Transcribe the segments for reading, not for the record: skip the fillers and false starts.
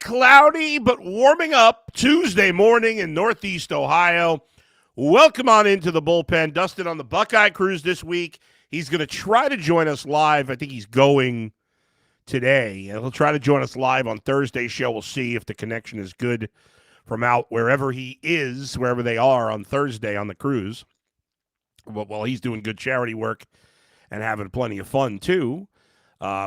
cloudy but warming up Tuesday morning in Northeast Ohio. Welcome on into the bullpen. Dustin on the Buckeye Cruise this week. He's going to try to join us live. I think he's going today. And he'll try to join us live on Thursday's show. We'll see if the connection is good from out wherever he is, wherever they are on Thursday on the cruise. But while he's doing good charity work and having plenty of fun, too,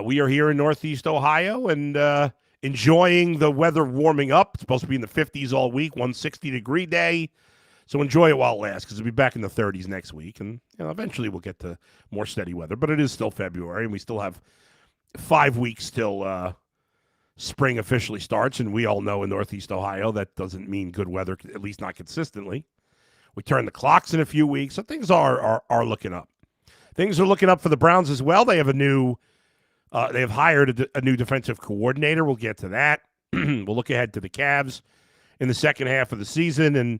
we are here in Northeast Ohio and enjoying the weather warming up. It's supposed to be in the 50s all week, 160-degree day. So enjoy it while it lasts, because it'll be back in the 30s next week. And eventually we'll get to more steady weather. But it is still February, and we still have 5 weeks till spring officially starts. And we all know in Northeast Ohio that doesn't mean good weather, at least not consistently. We turn the clocks in a few weeks, so things are looking up. Things are looking up for the Browns as well. They have they have hired a new defensive coordinator. We'll get to that. We'll look ahead to the Cavs in the second half of the season. And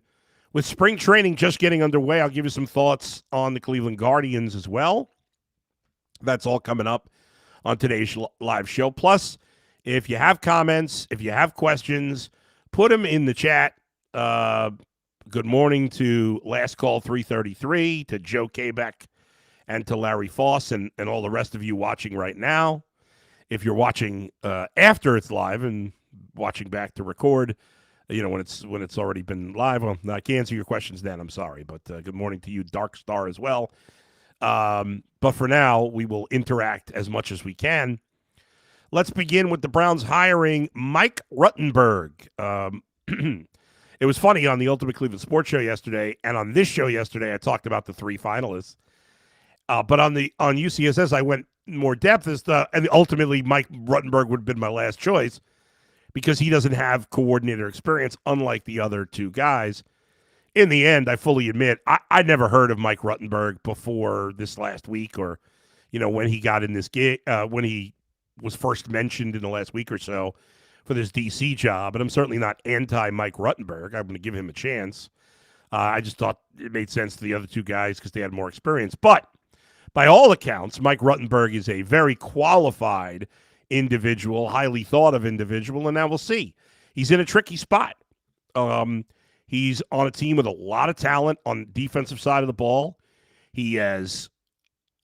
with spring training just getting underway, I'll give you some thoughts on the Cleveland Guardians as well. That's all coming up on today's live show. Plus, if you have comments, if you have questions, put them in the chat. Good morning to Last Call 333, to Joe Kabeck, and to Larry Foss and all the rest of you watching right now. If you're watching after it's live and watching back to record, when it's already been live, I can't answer your questions then. I'm sorry, but good morning to you, Dark Star, as well. But for now, we will interact as much as we can. Let's begin with the Browns hiring Mike Rutenberg. It was funny on the Ultimate Cleveland Sports Show yesterday, and on this show yesterday, I talked about the three finalists. But on UCSS, I went more depth and ultimately Mike Rutenberg would have been my last choice because he doesn't have coordinator experience, unlike the other two guys. In the end, I fully admit, I never heard of Mike Rutenberg before this last week, or when he got in this gig, when he was first mentioned in the last week or so for this DC job. And I'm certainly not anti-Mike Rutenberg. I'm going to give him a chance. I just thought it made sense to the other two guys because they had more experience. But by all accounts, Mike Rutenberg is a very qualified individual, highly thought of individual, and now we'll see. He's in a tricky spot. He's on a team with a lot of talent on the defensive side of the ball. He has,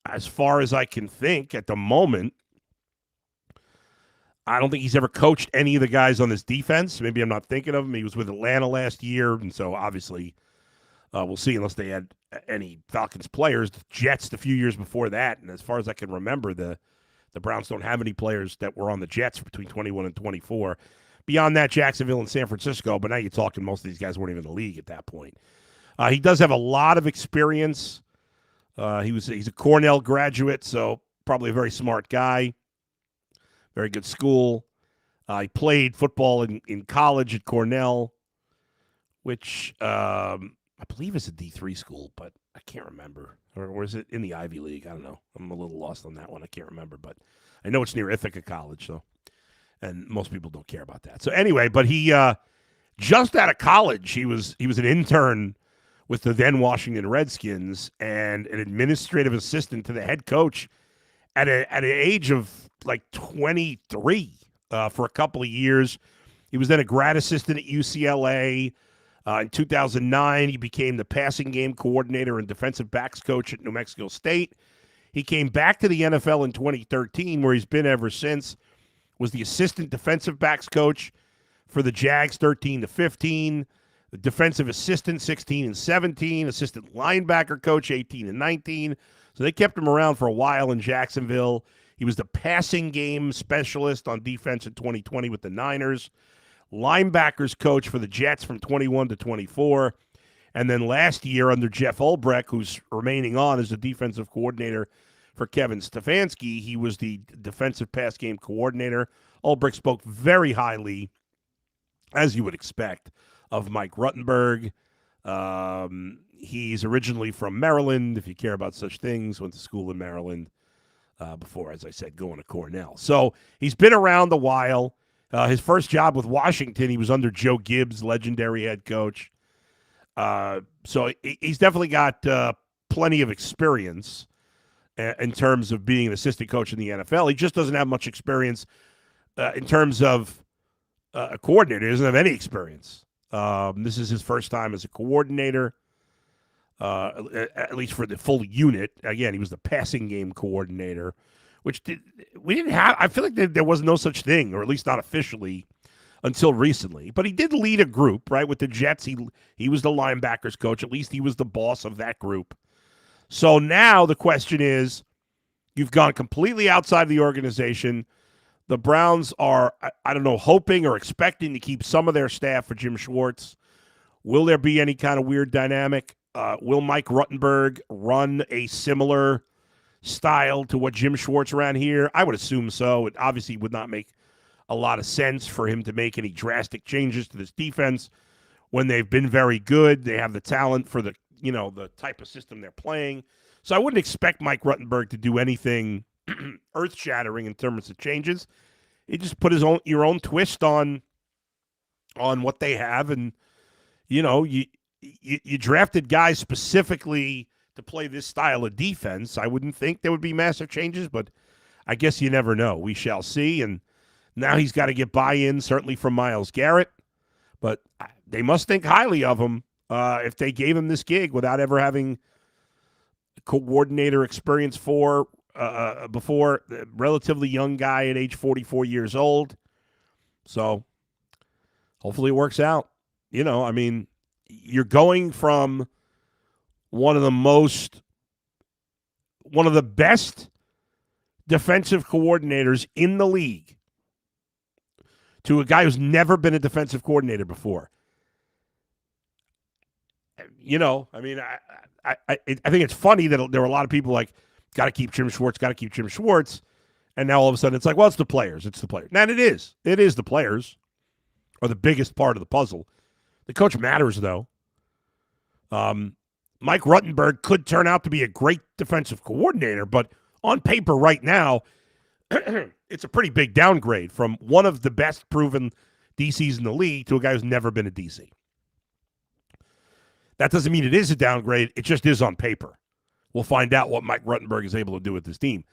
as far as I can think at the moment, I don't think he's ever coached any of the guys on this defense. Maybe I'm not thinking of him. He was with Atlanta last year, and so obviously we'll see unless they had any Falcons players. The Jets the few years before that, and as far as I can remember, the Browns don't have any players that were on the Jets between 21 and 24. Beyond that, Jacksonville and San Francisco, but now you're talking most of these guys weren't even in the league at that point. He does have a lot of experience. He's a Cornell graduate, so probably a very smart guy. Very good school. He played football in college at Cornell, which I believe is a D3 school, but I can't remember. Or is it in the Ivy League? I don't know. I'm a little lost on that one. I can't remember, but I know it's near Ithaca College, so. And most people don't care about that. So anyway, but he just out of college, he was an intern with the then Washington Redskins and an administrative assistant to the head coach at an age of like 23 for a couple of years. He was then a grad assistant at UCLA. In 2009, he became the passing game coordinator and defensive backs coach at New Mexico State. He came back to the NFL in 2013, where he's been ever since. Was the assistant defensive backs coach for the Jags 13 to 15, the defensive assistant 16 and 17, assistant linebacker coach 18 and 19. So they kept him around for a while in Jacksonville. He was the passing game specialist on defense in 2020 with the Niners, linebackers coach for the Jets from 21 to 24. And then last year under Jeff Ulbrich, who's remaining on as the defensive coordinator for Kevin Stefanski, he was the defensive pass game coordinator. Ulbrich spoke very highly, as you would expect, of Mike Rutenberg. He's originally from Maryland, if you care about such things. Went to school in Maryland before, as I said, going to Cornell. So he's been around a while. His first job with Washington, he was under Joe Gibbs, legendary head coach. So he's definitely got plenty of experience in terms of being an assistant coach in the NFL. He just doesn't have much experience in terms of a coordinator. He doesn't have any experience. This is his first time as a coordinator, at least for the full unit. Again, he was the passing game coordinator, we didn't have. I feel like there was no such thing, or at least not officially, until recently. But he did lead a group, right? With the Jets, he was the linebackers coach. At least he was the boss of that group. So now the question is, you've gone completely outside the organization. The Browns are, I don't know, hoping or expecting to keep some of their staff for Jim Schwartz. Will there be any kind of weird dynamic? Will Mike Rutenberg run a similar style to what Jim Schwartz ran here? I would assume so. It obviously would not make a lot of sense for him to make any drastic changes to this defense when they've been very good. They have the talent for the type of system they're playing. So I wouldn't expect Mike Rutenberg to do anything earth-shattering in terms of changes. He just put your own twist on what they have, and you drafted guys specifically to play this style of defense. I wouldn't think there would be massive changes, but I guess you never know. We shall see. And now he's got to get buy-in, certainly from Myles Garrett, but they must think highly of him if they gave him this gig without ever having coordinator experience before. A relatively young guy at age 44 years old. So hopefully it works out. You're going from one of the best defensive coordinators in the league to a guy who's never been a defensive coordinator before. I think it's funny that there were a lot of people like, got to keep Jim Schwartz. And now all of a sudden it's like, well, it's the players. And it is. It is the players are the biggest part of the puzzle. The coach matters, though. Mike Rutenberg could turn out to be a great defensive coordinator, but on paper right now, it's a pretty big downgrade from one of the best proven DCs in the league to a guy who's never been a DC. That doesn't mean it is a downgrade. It just is on paper. We'll find out what Mike Rutenberg is able to do with this team.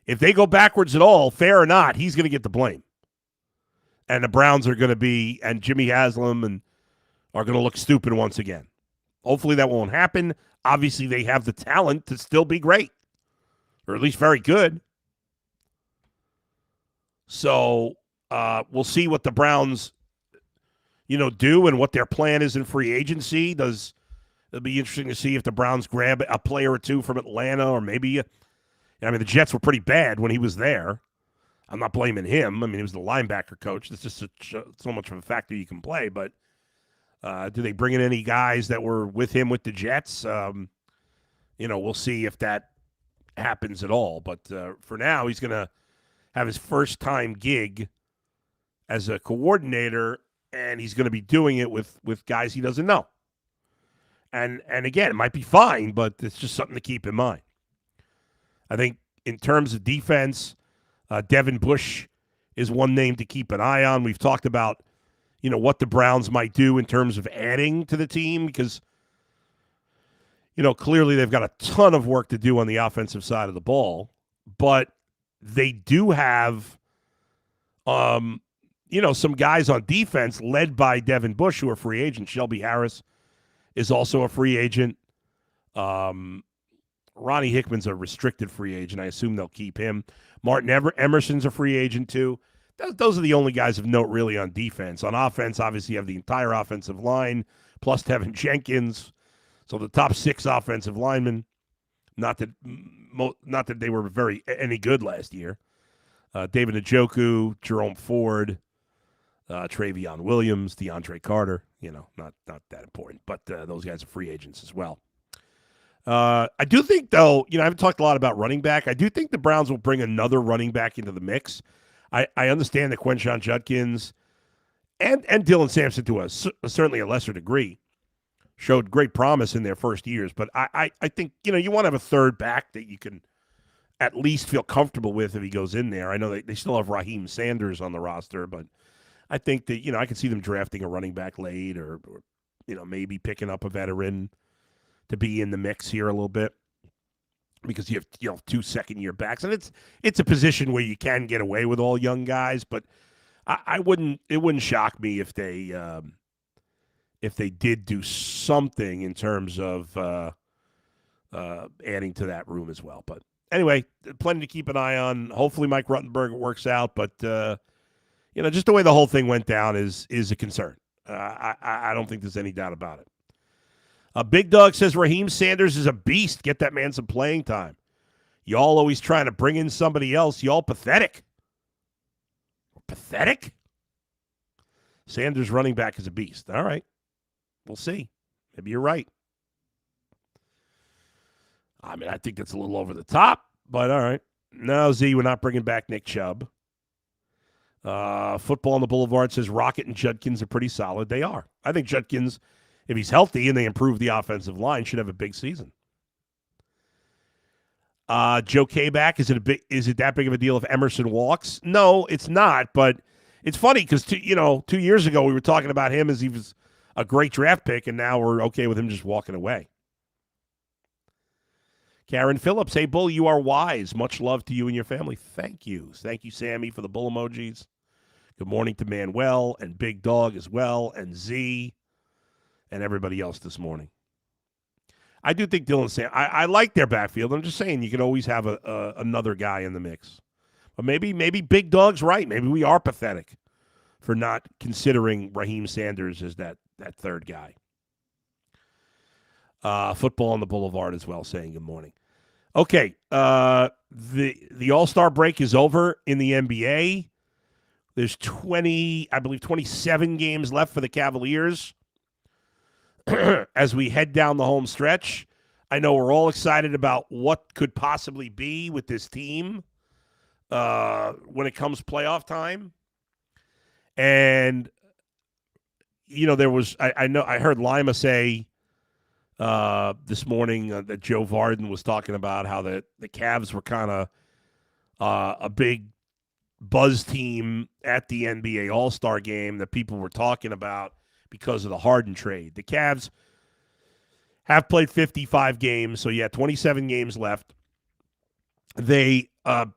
If they go backwards at all, fair or not, he's going to get the blame. And the Browns are going to be, and Jimmy Haslam are going to look stupid once again. Hopefully that won't happen. Obviously, they have the talent to still be great, or at least very good. So we'll see what the Browns, do and what their plan is in free agency. It'll be interesting to see if the Browns grab a player or two from Atlanta, or maybe, the Jets were pretty bad when he was there. I'm not blaming him. He was the linebacker coach. That's just so much of a factor you can play. But do they bring in any guys that were with him with the Jets? We'll see if that happens at all. But for now, he's going to have his first time gig as a coordinator, and he's going to be doing it with guys he doesn't know. And again, it might be fine, but it's just something to keep in mind. I think in terms of defense, Devin Bush is one name to keep an eye on. We've talked about, what the Browns might do in terms of adding to the team because, clearly they've got a ton of work to do on the offensive side of the ball, but they do have, some guys on defense led by Devin Bush who are free agents. Shelby Harris is also a free agent. Ronnie Hickman's a restricted free agent. I assume they'll keep him. Martin Emerson's a free agent too. Those are the only guys of note really on defense. On offense, obviously you have the entire offensive line plus Tevin Jenkins. So the top 6 offensive linemen. Not that they were any good last year. David Njoku, Jerome Ford, Travion Williams, DeAndre Carter. Not that important, but those guys are free agents as well. I do think, though, I haven't talked a lot about running back. I do think the Browns will bring another running back into the mix. I understand that Quinshon Judkins and Dylan Sampson to certainly a lesser degree showed great promise in their first years, but I think, you want to have a third back that you can at least feel comfortable with if he goes in there. I know they still have Raheem Sanders on the roster, but I think that, I could see them drafting a running back late or maybe picking up a veteran to be in the mix here a little bit because you have 2 second-year backs. And it's a position where you can get away with all young guys, but I wouldn't. It wouldn't shock me if they did do something in terms of adding to that room as well. But anyway, plenty to keep an eye on. Hopefully, Mike Rutenberg works out. But just the way the whole thing went down is a concern. I don't think there's any doubt about it. Big Dog says Raheem Sanders is a beast. Get that man some playing time. Y'all always trying to bring in somebody else. Y'all pathetic. Pathetic? Sanders running back is a beast. All right. We'll see. Maybe you're right. I mean, I think that's a little over the top, but all right. No, Z, we're not bringing back Nick Chubb. Football on the Boulevard says Rocket and Judkins are pretty solid. They are. I think Judkins, if he's healthy and they improve the offensive line, should have a big season. Joe K back. Is it that big of a deal if Emerson walks? No, it's not. But it's funny because 2 years ago we were talking about him as he was a great draft pick, and now we're okay with him just walking away. Karen Phillips, hey Bull, you are wise. Much love to you and your family. Thank you, Sammy, for the bull emojis. Good morning to Manuel and Big Dog as well, and Z, and everybody else this morning. I do think Dylan Sam. I like their backfield. I'm just saying you can always have another guy in the mix. But maybe Big Dog's right. Maybe we are pathetic for not considering Raheem Sanders as that third guy. Football on the Boulevard as well, saying good morning. Okay, the All-Star break is over in the NBA. There's 27 games left for the Cavaliers. As we head down the home stretch, I know we're all excited about what could possibly be with this team when it comes playoff time. And, there was, I heard Lima say this morning that Joe Varden was talking about how the Cavs were kind of a big buzz team at the NBA All-Star game that people were talking about because of the Harden trade. The Cavs have played 55 games, so 27 games left. They are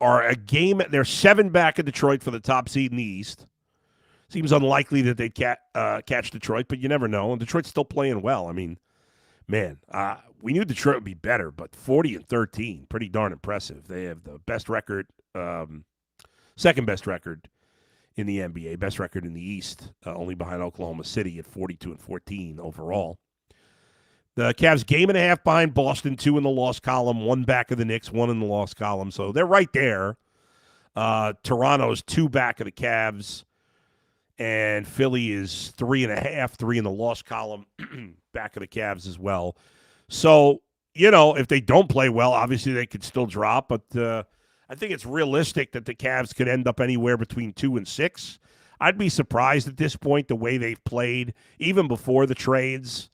a game. They're 7 back of Detroit for the top seed in the East. Seems unlikely that they'd catch Detroit, but you never know. And Detroit's still playing well. I mean, man, we knew Detroit would be better, but 40-13, pretty darn impressive. They have the best record, second best record in the NBA, best record in the East, only behind Oklahoma City at 42-14 overall. The Cavs game and a half behind Boston, 2 in the loss column, 1 back of the Knicks, 1 in the loss column. So they're right there. Toronto's 2 back of the Cavs, and Philly is 3.5, 3 in the loss column, back of the Cavs as well. So, if they don't play well, obviously they could still drop, but I think it's realistic that the Cavs could end up anywhere between 2 and 6. I'd be surprised at this point the way they've played, even before the trades,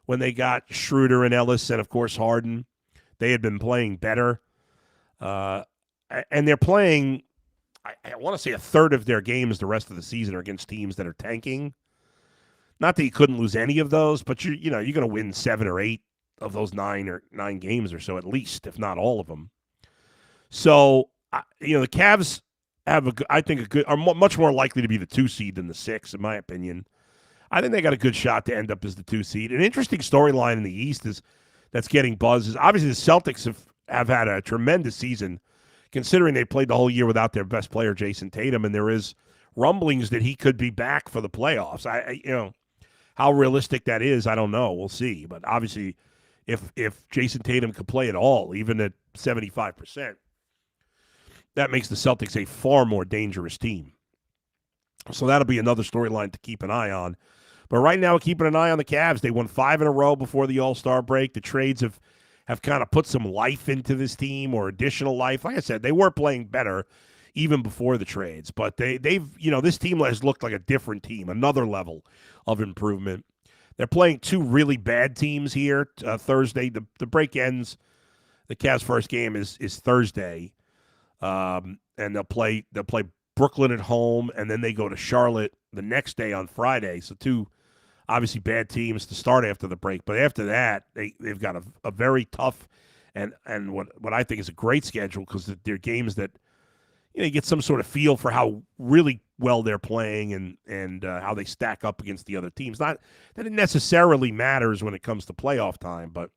when they got Schroeder and Ellis and, of course, Harden. They had been playing better. And they're playing, I want to say, a third of their games the rest of the season are against teams that are tanking. Not that you couldn't lose any of those, but you're going to win 7 or 8 of those 9 games or so at least, if not all of them. So, the Cavs have are much more likely to be the 2 seed than the 6, in my opinion. I think they got a good shot to end up as the 2 seed. An interesting storyline in the East that's getting buzz is obviously the Celtics have had a tremendous season, considering they played the whole year without their best player, Jason Tatum, and there is rumblings that he could be back for the playoffs. How realistic that is, I don't know. We'll see. But obviously, if Jason Tatum could play at all, even at 75%, that makes the Celtics a far more dangerous team. So that'll be another storyline to keep an eye on. But right now, keeping an eye on the Cavs. They won 5 in a row before the All-Star break. The trades have kind of put some life into this team, or additional life. Like I said, they were playing better even before the trades. But they've this team has looked like a different team, another level of improvement. They're playing 2 really bad teams here Thursday. The break ends. The Cavs' first game is Thursday. And they'll play Brooklyn at home, and then they go to Charlotte the next day on Friday. So 2 obviously bad teams to start after the break. But after that, they've got a very tough and what I think is a great schedule, because they're games that you get some sort of feel for how really well they're playing and how they stack up against the other teams. Not that it necessarily matters when it comes to playoff time, but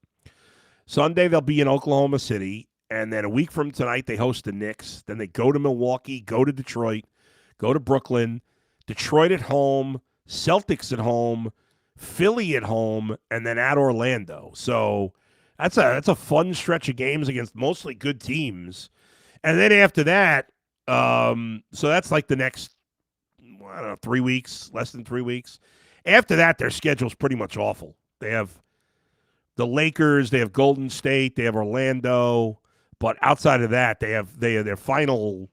Sunday they'll be in Oklahoma City, and then a week from tonight they host the Knicks. Then they go to Milwaukee, go to Detroit, go to Brooklyn, Detroit at home, Celtics at home, Philly at home, and then at Orlando. So that's a fun stretch of games against mostly good teams. And then after that, so that's like the next, I don't know, 3 weeks, less than 3 weeks. After that, their schedule's pretty much awful. They have the Lakers, they have Golden State, they have Orlando, but outside of that, they have their final,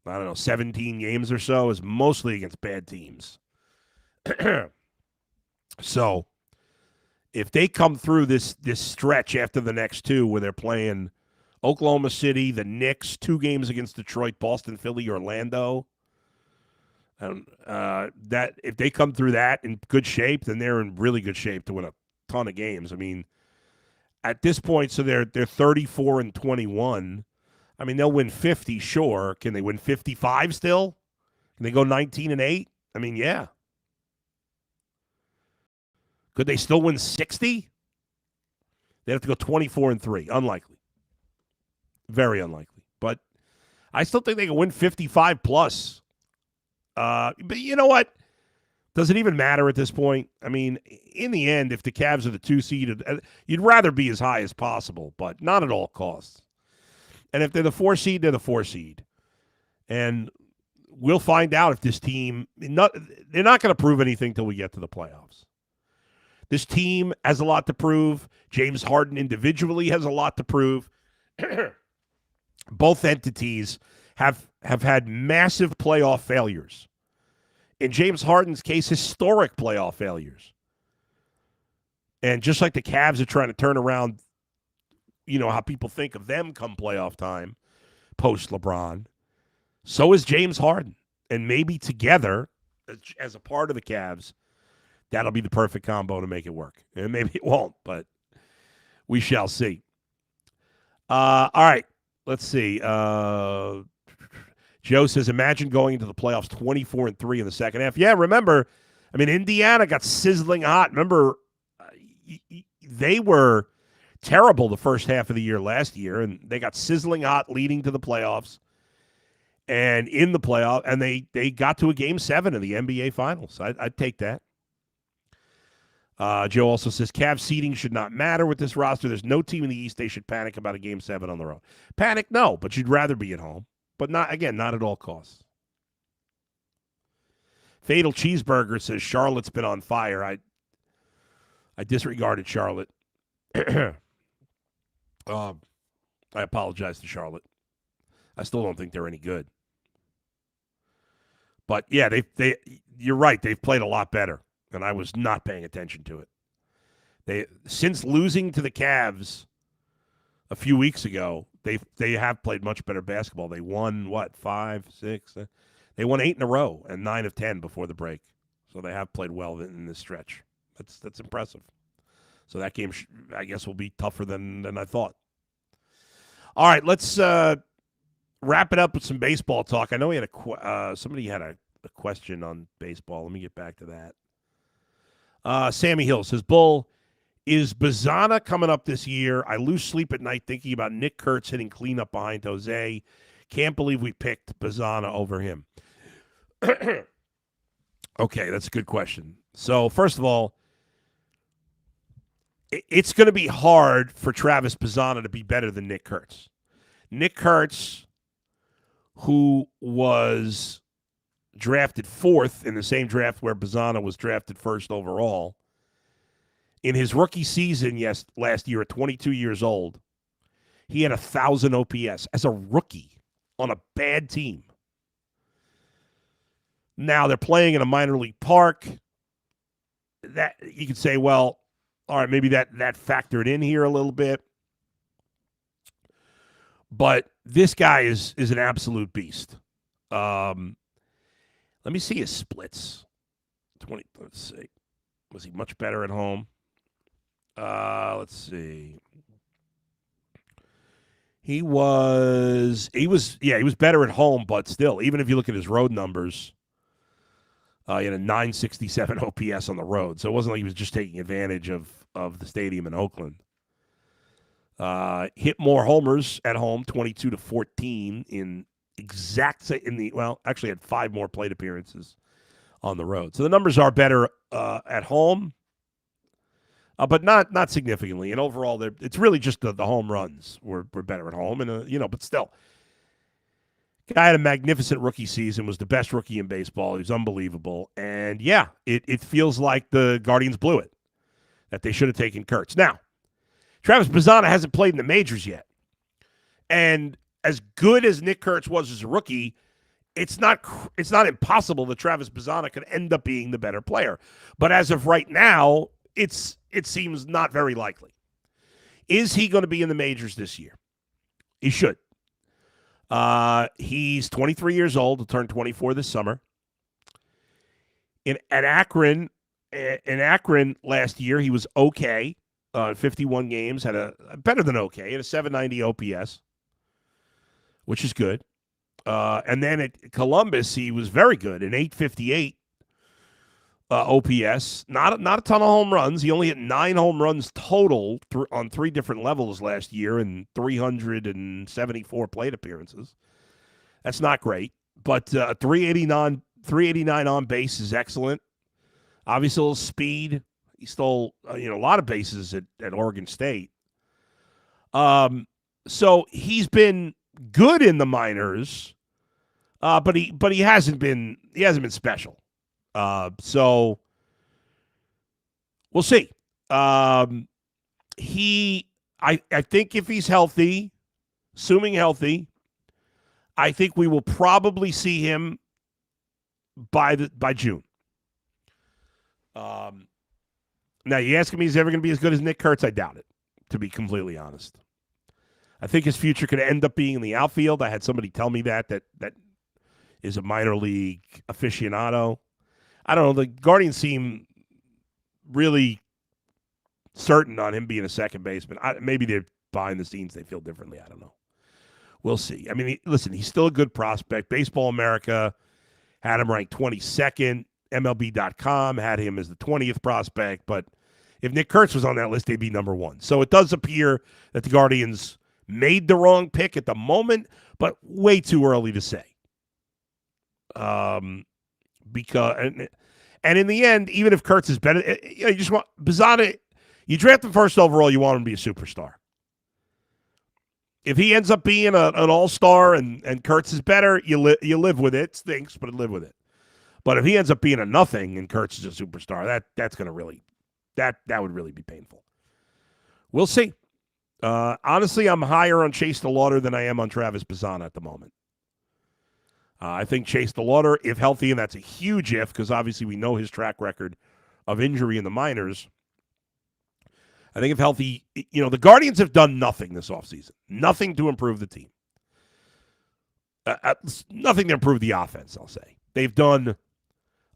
I don't know, 17 games or so is mostly against bad teams. So if they come through this stretch after the next two where they're playing Oklahoma City, the Knicks, 2 games against Detroit, Boston, Philly, Orlando, that if they come through that in good shape, then they're in really good shape to win a ton of games. I mean, at this point, so they're 34-21. I mean, they'll win 50, sure. Can they win 55 still? Can they go 19-8? I mean, yeah. Could they still win 60? They'd have to go 24-3. Unlikely. Very unlikely. But I still think they can win 55 plus. But you know what? Does it even matter at this point? I mean, in the end, if the Cavs are the 2 seed, you'd rather be as high as possible, but not at all costs. And if they're the 4 seed, they're the 4 seed. And we'll find out if this team, they're not going to prove anything until we get to the playoffs. This team has a lot to prove. James Harden individually has a lot to prove. Both entities have had massive playoff failures. In James Harden's case, historic playoff failures. And just like the Cavs are trying to turn around, how people think of them come playoff time, post LeBron, so is James Harden. And maybe together, as a part of the Cavs, that'll be the perfect combo to make it work. And maybe it won't, but we shall see. All right, let's see. Joe says, imagine going into the playoffs 24-3 in the second half. Yeah, remember, I mean, Indiana got sizzling hot. Remember, they were terrible the first half of the year last year, and they got sizzling hot leading to the playoffs. And in the playoff, and they got to a Game 7 of the NBA Finals. I'd take that. Joe also says, Cavs seeding should not matter with this roster. There's no team in the East they should panic about a Game 7 on the road. Panic, no, but you'd rather be at home. But not at all costs. Fatal Cheeseburger says Charlotte's been on fire. I disregarded Charlotte. I apologize to Charlotte. I still don't think they're any good. But yeah, you're right. They've played a lot better, and I was not paying attention to it. Since losing to the Cavs a few weeks ago, they have played much better basketball. They won, 5, 6? They won 8 in a row and 9 of 10 before the break. So they have played well in this stretch. That's impressive. So that game, I guess, will be tougher than I thought. All right, let's wrap it up with some baseball talk. I know we had somebody had a question on baseball. Let me get back to that. Sammy Hill says, Bull, is Bazzana coming up this year? I lose sleep at night thinking about Nick Kurtz hitting cleanup behind Jose. Can't believe we picked Bazzana over him. Okay, that's a good question. So, first of all, it's going to be hard for Travis Bazzana to be better than Nick Kurtz. Nick Kurtz, who was drafted 4th in the same draft where Bazzana was drafted 1st overall, in his rookie season, last year at 22 years old, he had 1,000 OPS as a rookie on a bad team. Now they're playing in a minor league park. That you could say, well, all right, maybe that factored in here a little bit. But this guy is an absolute beast. Let me see his splits. Let's see. Was he much better at home? Let's see. He was better at home, but still, even if you look at his road numbers, he had a 967 OPS on the road. So it wasn't like he was just taking advantage of the stadium in Oakland. Hit more homers at home, 22-14 actually had 5 more plate appearances on the road. So the numbers are better at home, but not significantly. And overall, it's really just the home runs were better at home, and but still, guy had a magnificent rookie season. Was the best rookie in baseball. He was unbelievable, and yeah, it feels like the Guardians blew it. That they should have taken Kurtz. Now, Travis Bazzana hasn't played in the majors yet, and as good as Nick Kurtz was as a rookie, it's not impossible that Travis Bazzana could end up being the better player. But as of right now, it seems not very likely. Is he going to be in the majors this year? He should. He's 23 years old. He'll turn 24 this summer. In Akron last year, he was okay. 51 games, had a better than okay, had a 790 OPS, which is good. And then at Columbus, he was very good, an 858 OPS. Not a ton of home runs. He only hit 9 home runs total on 3 different levels last year and 374 plate appearances. That's not great, but 389 on base is excellent. Obviously, a little speed. He stole a lot of bases at Oregon State. So he's been good in the minors, but he hasn't been special. So we'll see. I think if he's healthy, assuming healthy, I think we will probably see him by June. Now, you asking me, is he ever going to be as good as Nick Kurtz? I doubt it, to be completely honest. I think his future could end up being in the outfield. I had somebody tell me that is a minor league aficionado. I don't know. The Guardians seem really certain on him being a second baseman. Maybe they're behind the scenes. They feel differently. I don't know. We'll see. I mean, listen, he's still a good prospect. Baseball America had him ranked 22nd. MLB.com had him as the 20th prospect, but if Nick Kurtz was on that list, they'd be number 1. So it does appear that the Guardians made the wrong pick at the moment, but way too early to say. Because in the end, even if Kurtz is better, you just want Bazzana. You draft him first overall, you want him to be a superstar. If he ends up being an all-star and Kurtz is better, you live with it. It stinks, but live with it. But if he ends up being a nothing and Kurtz is a superstar, that's going to really that would really be painful. We'll see. Honestly, I'm higher on Chase DeLauter than I am on Travis Bazzana at the moment. I think Chase DeLauter, if healthy, and that's a huge if, because obviously we know his track record of injury in the minors. I think if healthy, the Guardians have done nothing this offseason. Nothing to improve the team. Nothing to improve the offense, I'll say. They've done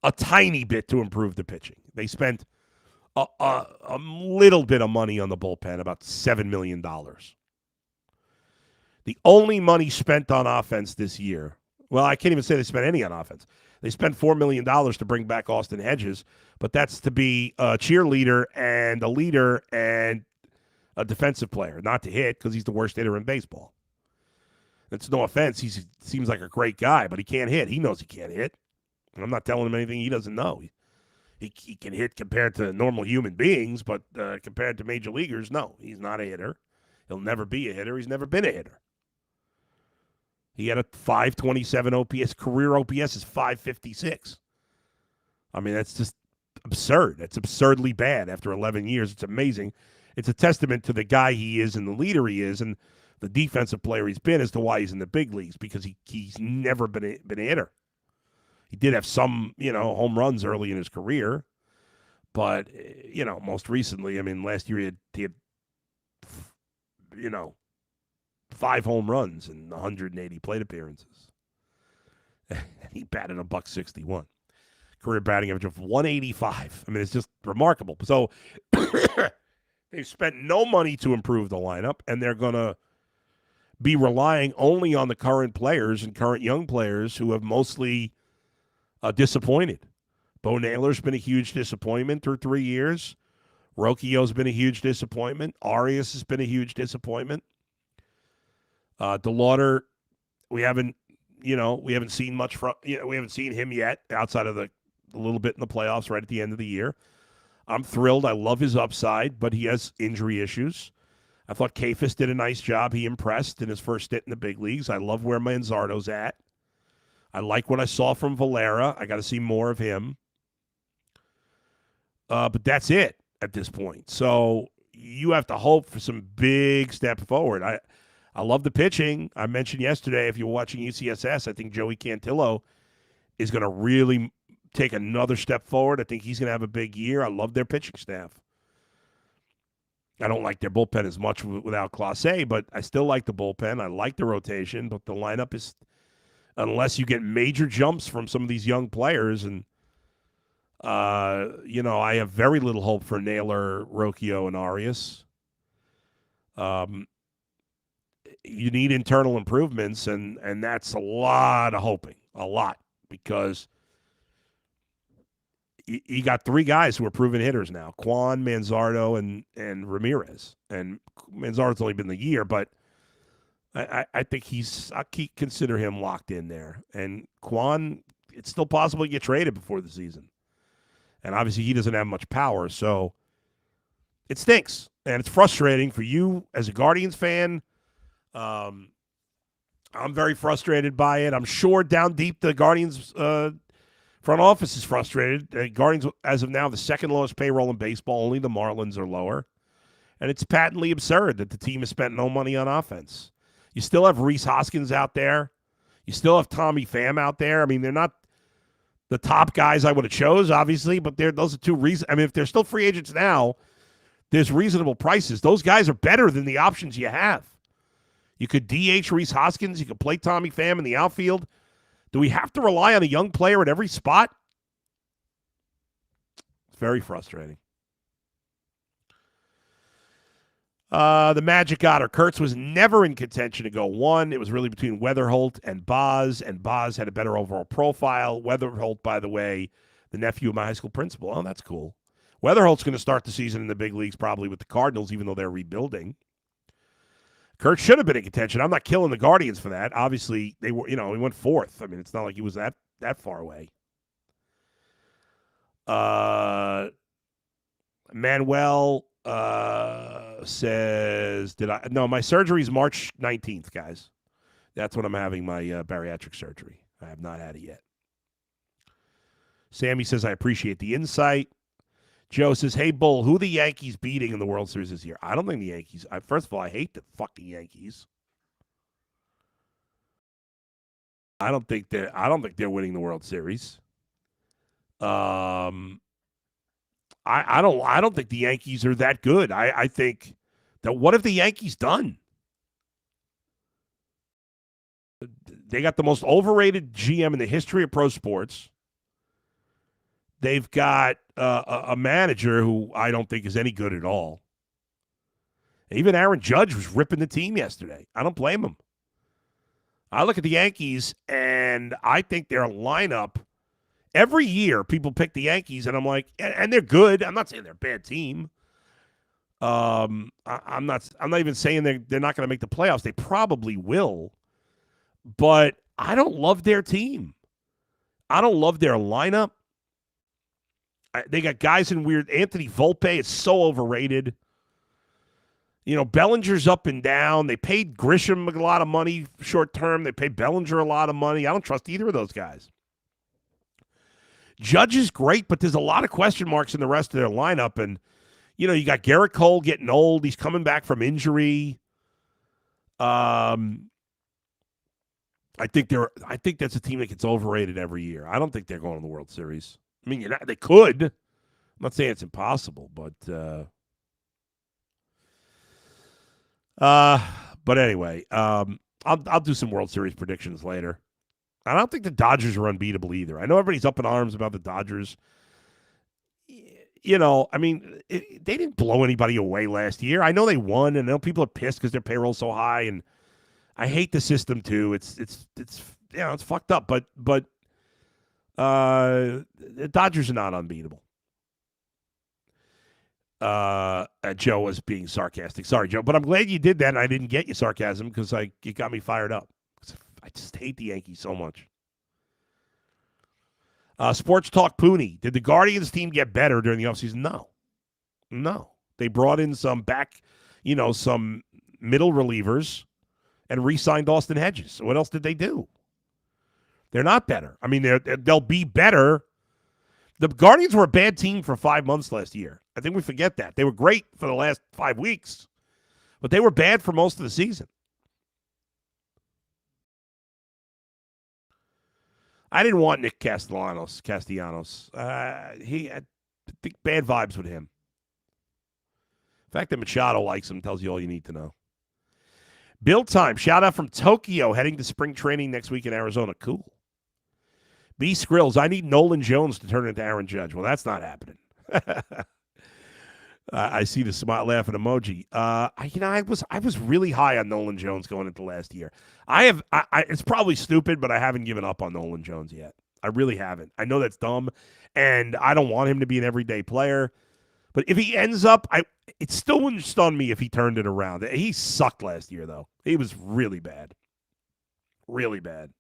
a tiny bit to improve the pitching. They spent a little bit of money on the bullpen, about $7 million. The only money spent on offense this year, well, I can't even say they spent any on offense. They spent $4 million to bring back Austin Hedges, but that's to be a cheerleader and a leader and a defensive player, not to hit because he's the worst hitter in baseball. It's no offense. He seems like a great guy, but he can't hit. He knows he can't hit. And I'm not telling him anything he doesn't know. He can hit compared to normal human beings, but compared to major leaguers, no. He's not a hitter. He'll never be a hitter. He's never been a hitter. He had a 527 OPS. Career OPS is 556. I mean, that's just absurd. That's absurdly bad after 11 years. It's amazing. It's a testament to the guy he is and the leader he is and the defensive player he's been as to why he's in the big leagues, because he's never been a hitter. He did have some, home runs early in his career, but, most recently, I mean, last year he had 5 home runs and 180 plate appearances. And he batted a .161. Career batting average of 185. I mean, it's just remarkable. So they've spent no money to improve the lineup, and they're going to be relying only on the current players and current young players who have mostly disappointed. Bo Naylor's been a huge disappointment through 3 years. Rocchio's been a huge disappointment. Arias has been a huge disappointment. DeLauder, we haven't seen much from. We haven't seen him yet outside of the a little bit in the playoffs right at the end of the year. I'm thrilled. I love his upside, but he has injury issues. I thought Kafis did a nice job. He impressed in his first stint in the big leagues. I love where Manzardo's at. I like what I saw from Valera. I got to see more of him. But that's it at this point. So you have to hope for some big step forward. I love the pitching. I mentioned yesterday, if you're watching UCSS, I think Joey Cantillo is going to really take another step forward. I think he's going to have a big year. I love their pitching staff. I don't like their bullpen as much without Clase, but I still like the bullpen. I like the rotation, but the lineup is, unless you get major jumps from some of these young players, and I have very little hope for Naylor, Rocchio, and Arias. You need internal improvements, and that's a lot of hoping, because you got 3 guys who are proven hitters now: Kwan, Manzardo, and Ramirez. And Manzardo's only been the year, but I think I consider him locked in there. And Kwan, it's still possible to get traded before the season. And obviously he doesn't have much power, so it stinks. And it's frustrating for you as a Guardians fan. I'm very frustrated by it. I'm sure down deep the Guardians front office is frustrated. Guardians, as of now, the second lowest payroll in baseball. Only the Marlins are lower. And it's patently absurd that the team has spent no money on offense. You still have Rhys Hoskins out there. You still have Tommy Pham out there. I mean, they're not the top guys I would have chose, obviously, but those are 2 reasons. I mean, if they're still free agents now, there's reasonable prices. Those guys are better than the options you have. You could DH Rhys Hoskins. You could play Tommy Pham in the outfield. Do we have to rely on a young player at every spot? It's very frustrating. The Magic got her. Kurtz was never in contention to go 1. It was really between Weatherholt and Boz had a better overall profile. Weatherholt, by the way, the nephew of my high school principal. Oh, that's cool. Weatherholt's going to start the season in the big leagues probably with the Cardinals, even though they're rebuilding. Kurt should have been in contention. I'm not killing the Guardians for that. Obviously, they were, he went 4th. I mean, it's not like he was that far away. Manuel says, my surgery's March 19th, guys. That's when I'm having my bariatric surgery. I have not had it yet. Sammy says, I appreciate the insight. Joe says, hey, Bull, who are the Yankees beating in the World Series this year? I don't think the Yankees. First of all, I hate the fucking Yankees. I don't think they're winning the World Series. I don't think the Yankees are that good. I think that what have the Yankees done? They got the most overrated GM in the history of pro sports. They've got a manager who I don't think is any good at all. Even Aaron Judge was ripping the team yesterday. I don't blame him. I look at the Yankees, and I think their lineup, every year people pick the Yankees, and I'm like, and they're good. I'm not saying they're a bad team. I'm not even saying they're not going to make the playoffs. They probably will. But I don't love their team. I don't love their lineup. They got guys in weird. Anthony Volpe is so overrated. Bellinger's up and down. They paid Grisham a lot of money short term. They paid Bellinger a lot of money. I don't trust either of those guys. Judge is great, but there's a lot of question marks in the rest of their lineup. And, you got Garrett Cole getting old. He's coming back from injury. I think that's a team that gets overrated every year. I don't think they're going to the World Series. I mean, they could. I'm not saying it's impossible, but anyway, I'll do some World Series predictions later. I don't think the Dodgers are unbeatable either. I know everybody's up in arms about the Dodgers. I mean, they didn't blow anybody away last year. I know they won, and I know people are pissed because their payroll's so high, and I hate the system too. It's it's fucked up. But the Dodgers are not unbeatable. Joe was being sarcastic. Sorry, Joe, but I'm glad you did that. And I didn't get your sarcasm because it got me fired up. I just hate the Yankees so much. Sports Talk Pooney. Did the Guardians team get better during the offseason? No. They brought in some some middle relievers and re-signed Austin Hedges. So what else did they do? They're not better. I mean, they'll be better. The Guardians were a bad team for 5 months last year. I think we forget that. They were great for the last 5 weeks, but they were bad for most of the season. I didn't want Nick Castellanos. I think bad vibes with him. The fact that Machado likes him tells you all you need to know. Bill Time, shout out from Tokyo, heading to spring training next week in Arizona. Cool. B. Skrills, I need Nolan Jones to turn into Aaron Judge. Well, that's not happening. I see the smile laughing emoji. I was really high on Nolan Jones going into last year. It's probably stupid, but I haven't given up on Nolan Jones yet. I really haven't. I know that's dumb, and I don't want him to be an everyday player. But if he ends up, it still wouldn't stun me if he turned it around. He sucked last year, though. He was really bad. Really bad.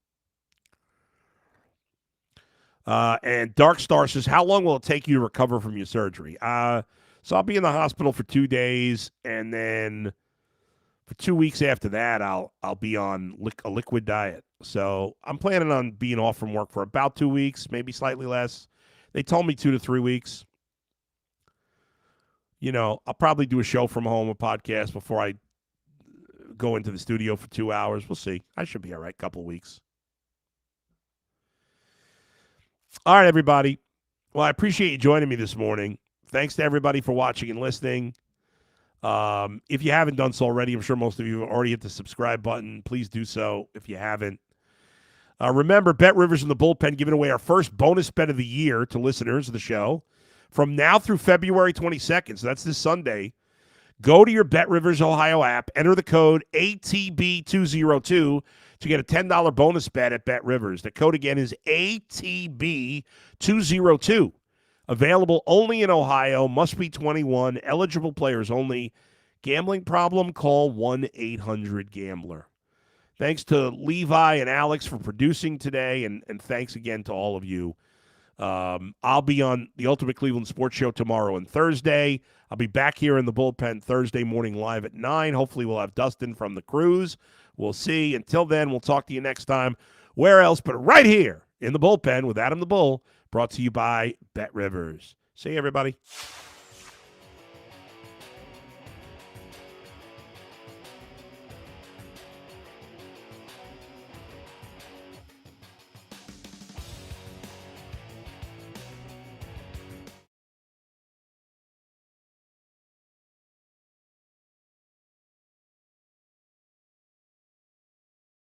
And Dark Star says, how long will it take you to recover from your surgery? So I'll be in the hospital for 2 days, and then for 2 weeks after that, I'll be on a liquid diet. So I'm planning on being off from work for about 2 weeks, maybe slightly less. They told me 2 to 3 weeks. I'll probably do a show from home, a podcast, before I go into the studio for 2 hours. We'll see. I should be all right, couple of weeks. All right, everybody. Well, I appreciate you joining me this morning. Thanks to everybody for watching and listening. If you haven't done so already, I'm sure most of you have already hit the subscribe button. Please do so if you haven't. Remember, Bet Rivers and the Bullpen giving away our first bonus bet of the year to listeners of the show from now through February 22nd. So that's this Sunday. Go to your Bet Rivers Ohio app, enter the code ATB202 to get a $10 bonus bet at Bet Rivers. The code again is ATB202. Available only in Ohio, must be 21, eligible players only. Gambling problem? Call 1-800-GAMBLER. Thanks to Levi and Alex for producing today, and thanks again to all of you. I'll be on the Ultimate Cleveland Sports Show tomorrow and Thursday. I'll be back here in the Bullpen Thursday morning live at 9. Hopefully we'll have Dustin from the cruise. We'll see. Until then, we'll talk to you next time. Where else but right here in the Bullpen with Adam the Bull, brought to you by Bet Rivers. See you, everybody.